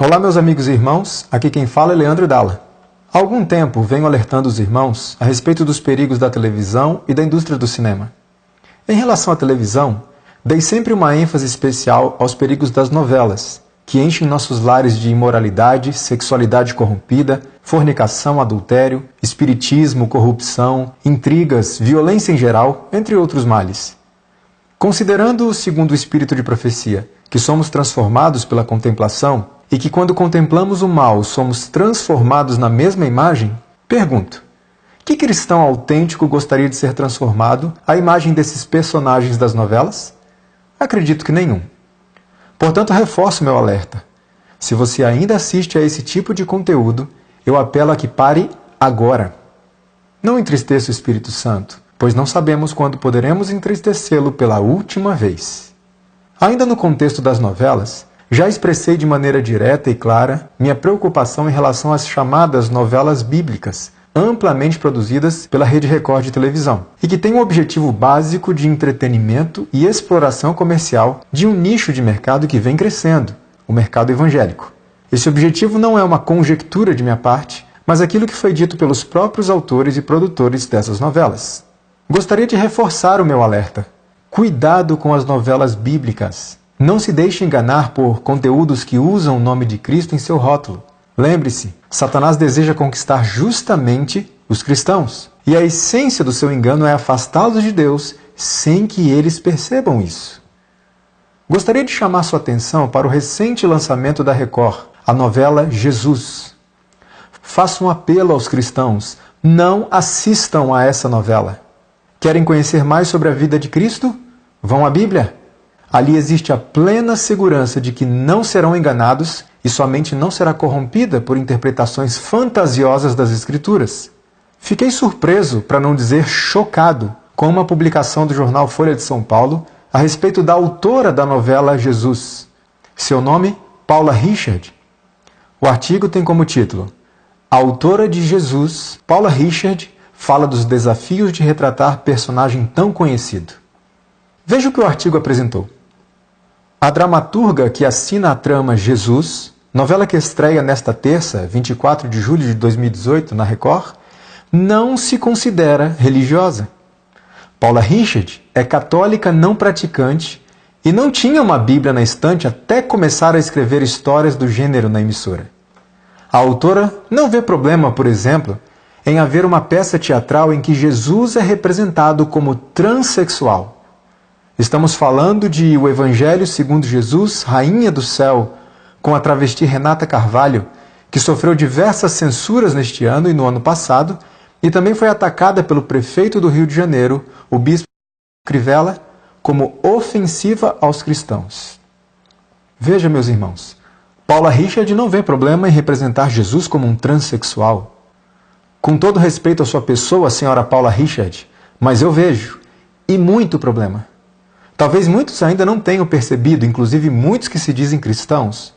Olá, meus amigos e irmãos, aqui quem fala é Leandro Dalla. Há algum tempo venho alertando os irmãos a respeito dos perigos da televisão e da indústria do cinema. Em relação à televisão, dei sempre uma ênfase especial aos perigos das novelas, que enchem nossos lares de imoralidade, sexualidade corrompida, fornicação, adultério, espiritismo, corrupção, intrigas, violência em geral, entre outros males. Considerando, segundo o espírito de profecia, que somos transformados pela contemplação e que quando contemplamos o mal somos transformados na mesma imagem, pergunto, que cristão autêntico gostaria de ser transformado à imagem desses personagens das novelas? Acredito que nenhum. Portanto, reforço meu alerta. Se você ainda assiste a esse tipo de conteúdo, eu apelo a que pare agora. Não entristeça o Espírito Santo, pois não sabemos quando poderemos entristecê-lo pela última vez. Ainda no contexto das novelas, já expressei de maneira direta e clara minha preocupação em relação às chamadas novelas bíblicas, amplamente produzidas pela Rede Record de televisão, e que têm o objetivo básico de entretenimento e exploração comercial de um nicho de mercado que vem crescendo, o mercado evangélico. Esse objetivo não é uma conjectura de minha parte, mas aquilo que foi dito pelos próprios autores e produtores dessas novelas. Gostaria de reforçar o meu alerta. Cuidado com as novelas bíblicas. Não se deixe enganar por conteúdos que usam o nome de Cristo em seu rótulo. Lembre-se, Satanás deseja conquistar justamente os cristãos. E a essência do seu engano é afastá-los de Deus sem que eles percebam isso. Gostaria de chamar sua atenção para o recente lançamento da Record, a novela Jesus. Faço um apelo aos cristãos, não assistam a essa novela. Querem conhecer mais sobre a vida de Cristo? Vão à Bíblia. Ali existe a plena segurança de que não serão enganados e sua mente não será corrompida por interpretações fantasiosas das Escrituras. Fiquei surpreso, para não dizer chocado, com uma publicação do jornal Folha de São Paulo a respeito da autora da novela Jesus. Seu nome, Paula Richard. O artigo tem como título: A autora de Jesus, Paula Richard, fala dos desafios de retratar personagem tão conhecido. Veja o que o artigo apresentou. A dramaturga que assina a trama Jesus, novela que estreia nesta terça, 24 de julho de 2018, na Record, não se considera religiosa. Paula Richard é católica não praticante e não tinha uma Bíblia na estante até começar a escrever histórias do gênero na emissora. A autora não vê problema, por exemplo, em haver uma peça teatral em que Jesus é representado como transexual. Estamos falando de O Evangelho segundo Jesus, Rainha do Céu, com a travesti Renata Carvalho, que sofreu diversas censuras neste ano e no ano passado, e também foi atacada pelo prefeito do Rio de Janeiro, o bispo Crivella, como ofensiva aos cristãos. Veja, meus irmãos, Paula Richard não vê problema em representar Jesus como um transexual. Com todo respeito à sua pessoa, senhora Paula Richard, mas eu vejo, e muito problema. Talvez muitos ainda não tenham percebido, inclusive muitos que se dizem cristãos,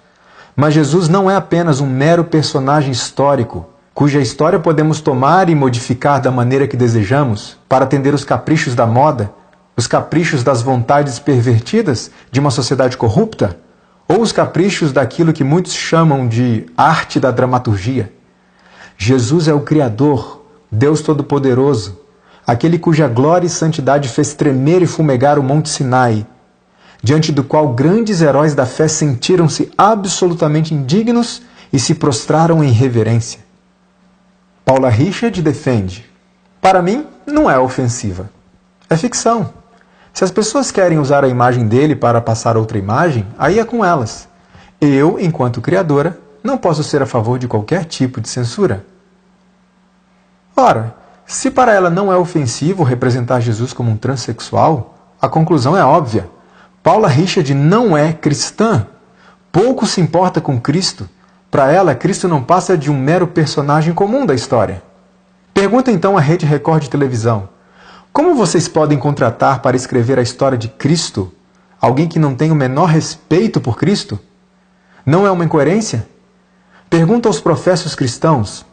mas Jesus não é apenas um mero personagem histórico, cuja história podemos tomar e modificar da maneira que desejamos para atender os caprichos da moda, os caprichos das vontades pervertidas de uma sociedade corrupta, ou os caprichos daquilo que muitos chamam de arte da dramaturgia. Jesus é o Criador, Deus Todo-Poderoso, aquele cuja glória e santidade fez tremer e fumegar o Monte Sinai, diante do qual grandes heróis da fé sentiram-se absolutamente indignos e se prostraram em reverência. Paula Richard defende: para mim, não é ofensiva. É ficção. Se as pessoas querem usar a imagem dele para passar outra imagem, aí é com elas. Eu, enquanto criadora, não posso ser a favor de qualquer tipo de censura. Ora, se para ela não é ofensivo representar Jesus como um transexual, a conclusão é óbvia. Paula Richard não é cristã. Pouco se importa com Cristo. Para ela, Cristo não passa de um mero personagem comum da história. Pergunta então à Rede Record de televisão: como vocês podem contratar para escrever a história de Cristo alguém que não tem o menor respeito por Cristo? Não é uma incoerência? Pergunta aos professos cristãos: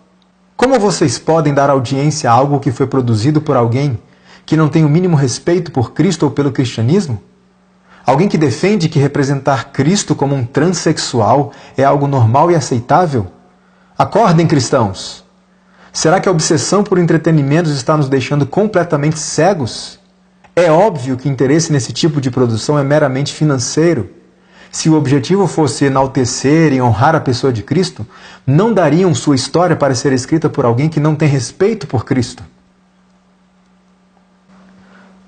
como vocês podem dar audiência a algo que foi produzido por alguém que não tem o mínimo respeito por Cristo ou pelo cristianismo? Alguém que defende que representar Cristo como um transexual é algo normal e aceitável? Acordem, cristãos! Será que a obsessão por entretenimentos está nos deixando completamente cegos? É óbvio que interesse nesse tipo de produção é meramente financeiro. Se o objetivo fosse enaltecer e honrar a pessoa de Cristo, não dariam sua história para ser escrita por alguém que não tem respeito por Cristo.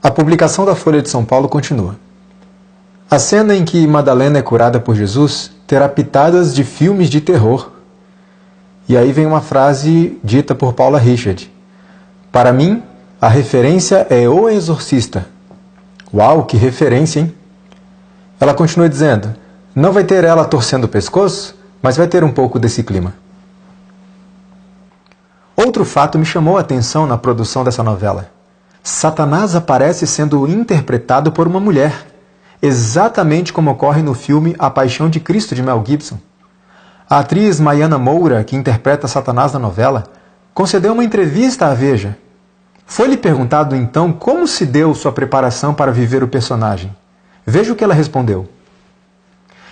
A publicação da Folha de São Paulo continua. A cena em que Madalena é curada por Jesus terá pitadas de filmes de terror. E aí vem uma frase dita por Paula Richard. Para mim, a referência é O Exorcista. Uau, que referência, hein? Ela continua dizendo, não vai ter ela torcendo o pescoço, mas vai ter um pouco desse clima. Outro fato me chamou a atenção na produção dessa novela. Satanás aparece sendo interpretado por uma mulher, exatamente como ocorre no filme A Paixão de Cristo, de Mel Gibson. A atriz Maiana Moura, que interpreta Satanás na novela, concedeu uma entrevista à Veja. Foi-lhe perguntado então como se deu sua preparação para viver o personagem. Veja o que ela respondeu.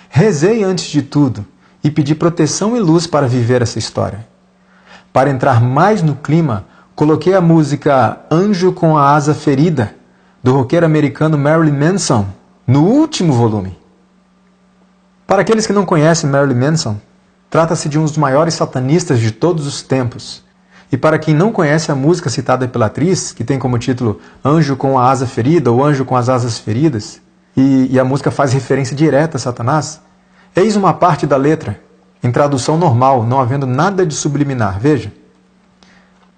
Rezei antes de tudo e pedi proteção e luz para viver essa história. Para entrar mais no clima, coloquei a música Anjo com a Asa Ferida, do roqueiro americano Marilyn Manson, no último volume. Para aqueles que não conhecem Marilyn Manson, trata-se de um dos maiores satanistas de todos os tempos. E para quem não conhece a música citada pela atriz, que tem como título Anjo com a Asa Ferida ou Anjo com as Asas Feridas, e a música faz referência direta a Satanás, eis uma parte da letra, em tradução normal, não havendo nada de subliminar. Veja.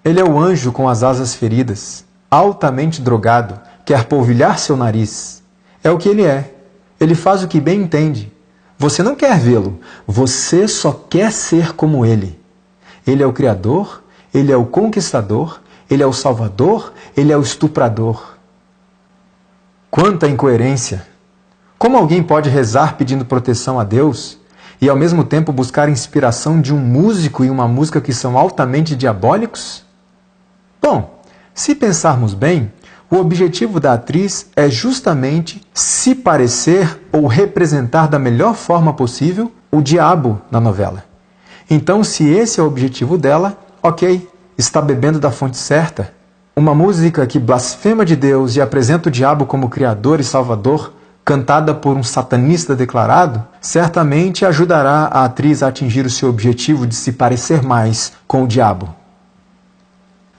Ele é o anjo com as asas feridas, altamente drogado, quer polvilhar seu nariz. É o que ele é. Ele faz o que bem entende. Você não quer vê-lo, você só quer ser como ele. Ele é o Criador, ele é o Conquistador, ele é o Salvador, ele é o Estuprador. Quanta incoerência! Como alguém pode rezar pedindo proteção a Deus e ao mesmo tempo buscar inspiração de um músico e uma música que são altamente diabólicos? Bom, se pensarmos bem, o objetivo da atriz é justamente se parecer ou representar da melhor forma possível o diabo na novela. Então, se esse é o objetivo dela, ok, está bebendo da fonte certa. Uma música que blasfema de Deus e apresenta o diabo como Criador e Salvador, cantada por um satanista declarado, certamente ajudará a atriz a atingir o seu objetivo de se parecer mais com o diabo.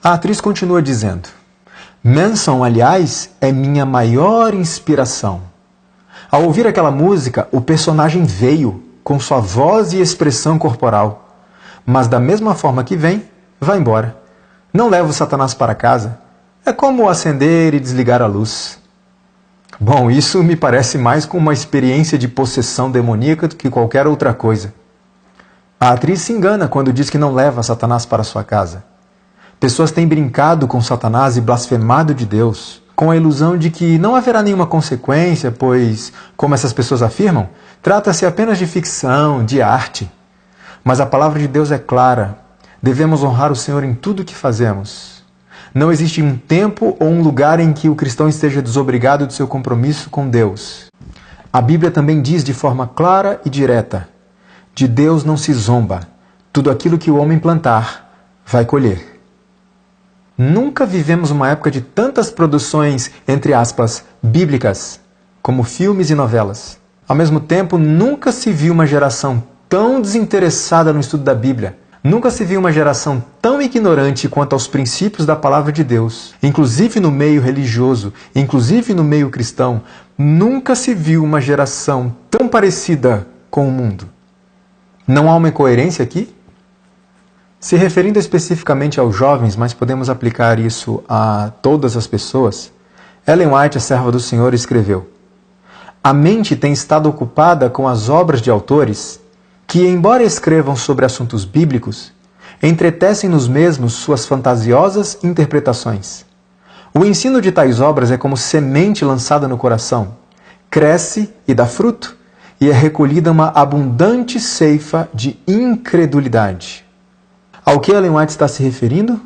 A atriz continua dizendo, Manson, aliás, é minha maior inspiração. Ao ouvir aquela música, o personagem veio, com sua voz e expressão corporal. Mas da mesma forma que vem, vai embora. Não leva o Satanás para casa. É como acender e desligar a luz. Bom, isso me parece mais com uma experiência de possessão demoníaca do que qualquer outra coisa. A atriz se engana quando diz que não leva Satanás para sua casa. Pessoas têm brincado com Satanás e blasfemado de Deus, com a ilusão de que não haverá nenhuma consequência, pois, como essas pessoas afirmam, trata-se apenas de ficção, de arte. Mas a palavra de Deus é clara. Devemos honrar o Senhor em tudo o que fazemos. Não existe um tempo ou um lugar em que o cristão esteja desobrigado do seu compromisso com Deus. A Bíblia também diz de forma clara e direta, de Deus não se zomba. Tudo aquilo que o homem plantar, vai colher. Nunca vivemos uma época de tantas produções, entre aspas, bíblicas, como filmes e novelas. Ao mesmo tempo, nunca se viu uma geração tão desinteressada no estudo da Bíblia. Nunca se viu uma geração tão ignorante quanto aos princípios da palavra de Deus. Inclusive no meio religioso, inclusive no meio cristão, nunca se viu uma geração tão parecida com o mundo. Não há uma incoerência aqui? Se referindo especificamente aos jovens, mas podemos aplicar isso a todas as pessoas, Ellen White, a serva do Senhor, escreveu: a mente tem estado ocupada com as obras de autores que, embora escrevam sobre assuntos bíblicos, entretecem nos mesmos suas fantasiosas interpretações. O ensino de tais obras é como semente lançada no coração, cresce e dá fruto, e é recolhida uma abundante ceifa de incredulidade. Ao que Ellen White está se referindo?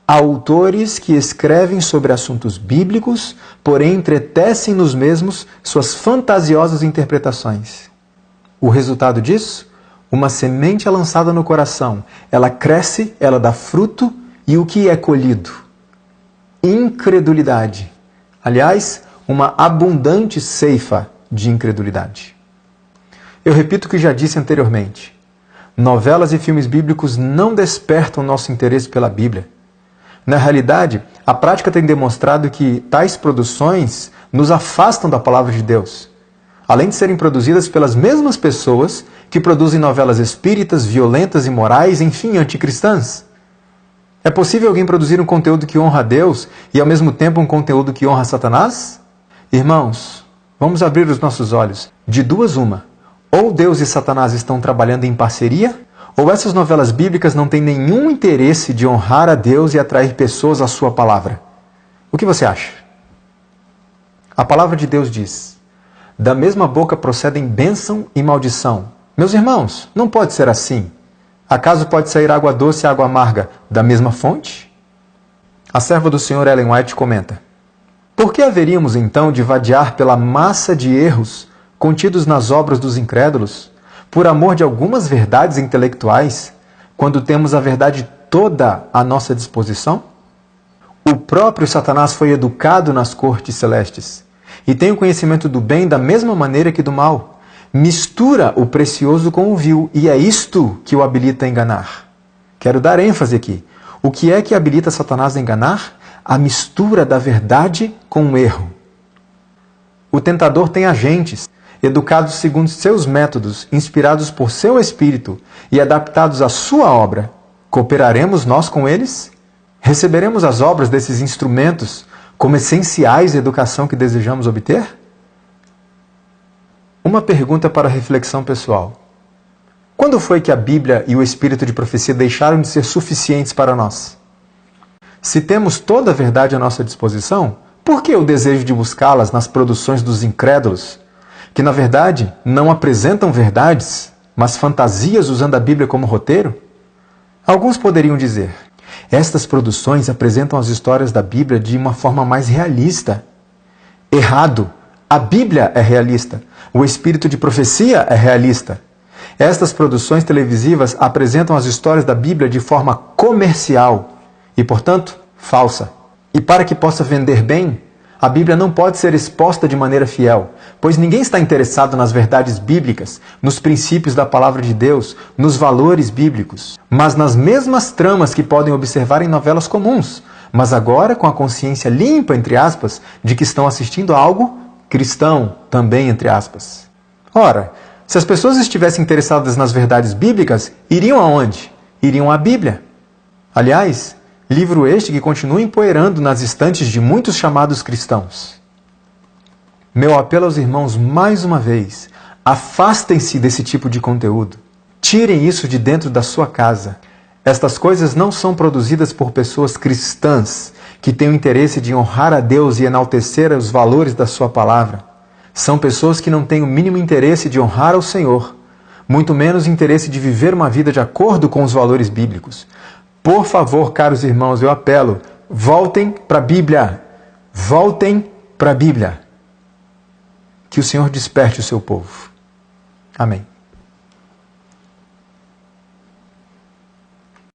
Autores que escrevem sobre assuntos bíblicos, porém entretecem nos mesmos suas fantasiosas interpretações. O resultado disso? Uma semente é lançada no coração. Ela cresce, ela dá fruto, e o que é colhido? Incredulidade. Aliás, uma abundante ceifa de incredulidade. Eu repito o que já disse anteriormente. Novelas e filmes bíblicos não despertam nosso interesse pela Bíblia. Na realidade, a prática tem demonstrado que tais produções nos afastam da palavra de Deus, além de serem produzidas pelas mesmas pessoas que produzem novelas espíritas, violentas, imorais, enfim, anticristãs. É possível alguém produzir um conteúdo que honra a Deus e ao mesmo tempo um conteúdo que honra a Satanás? Irmãos, vamos abrir os nossos olhos. De duas uma. Ou Deus e Satanás estão trabalhando em parceria, ou essas novelas bíblicas não têm nenhum interesse de honrar a Deus e atrair pessoas à sua palavra. O que você acha? A palavra de Deus diz: da mesma boca procedem bênção e maldição. Meus irmãos, não pode ser assim. Acaso pode sair água doce e água amarga da mesma fonte? A serva do Senhor Ellen White comenta: por que haveríamos então de vadiar pela massa de erros contidos nas obras dos incrédulos, por amor de algumas verdades intelectuais, quando temos a verdade toda à nossa disposição? O próprio Satanás foi educado nas cortes celestes e tem o conhecimento do bem da mesma maneira que do mal. Mistura o precioso com o vil, e é isto que o habilita a enganar. Quero dar ênfase aqui. O que é que habilita Satanás a enganar? A mistura da verdade com o erro. O tentador tem agentes, educados segundo seus métodos, inspirados por seu espírito e adaptados à sua obra. Cooperaremos nós com eles? Receberemos as obras desses instrumentos como essenciais à educação que desejamos obter? Uma pergunta para reflexão pessoal. Quando foi que a Bíblia e o espírito de profecia deixaram de ser suficientes para nós? Se temos toda a verdade à nossa disposição, por que o desejo de buscá-las nas produções dos incrédulos, que na verdade não apresentam verdades, mas fantasias usando a Bíblia como roteiro? Alguns poderiam dizer: estas produções apresentam as histórias da Bíblia de uma forma mais realista. Errado! A Bíblia é realista. O espírito de profecia é realista. Estas produções televisivas apresentam as histórias da Bíblia de forma comercial e, portanto, falsa. E para que possa vender bem, a Bíblia não pode ser exposta de maneira fiel, pois ninguém está interessado nas verdades bíblicas, nos princípios da palavra de Deus, nos valores bíblicos, mas nas mesmas tramas que podem observar em novelas comuns, mas agora com a consciência limpa, entre aspas, de que estão assistindo a algo cristão, também entre aspas. Ora, se as pessoas estivessem interessadas nas verdades bíblicas, iriam aonde? Iriam à Bíblia. Aliás, livro este que continua empoeirando nas estantes de muitos chamados cristãos. Meu apelo aos irmãos, mais uma vez, afastem-se desse tipo de conteúdo. Tirem isso de dentro da sua casa. Estas coisas não são produzidas por pessoas cristãs que têm o interesse de honrar a Deus e enaltecer os valores da sua palavra. São pessoas que não têm o mínimo interesse de honrar ao Senhor, muito menos interesse de viver uma vida de acordo com os valores bíblicos. Por favor, caros irmãos, eu apelo, voltem para a Bíblia. Voltem para a Bíblia. Que o Senhor desperte o seu povo. Amém.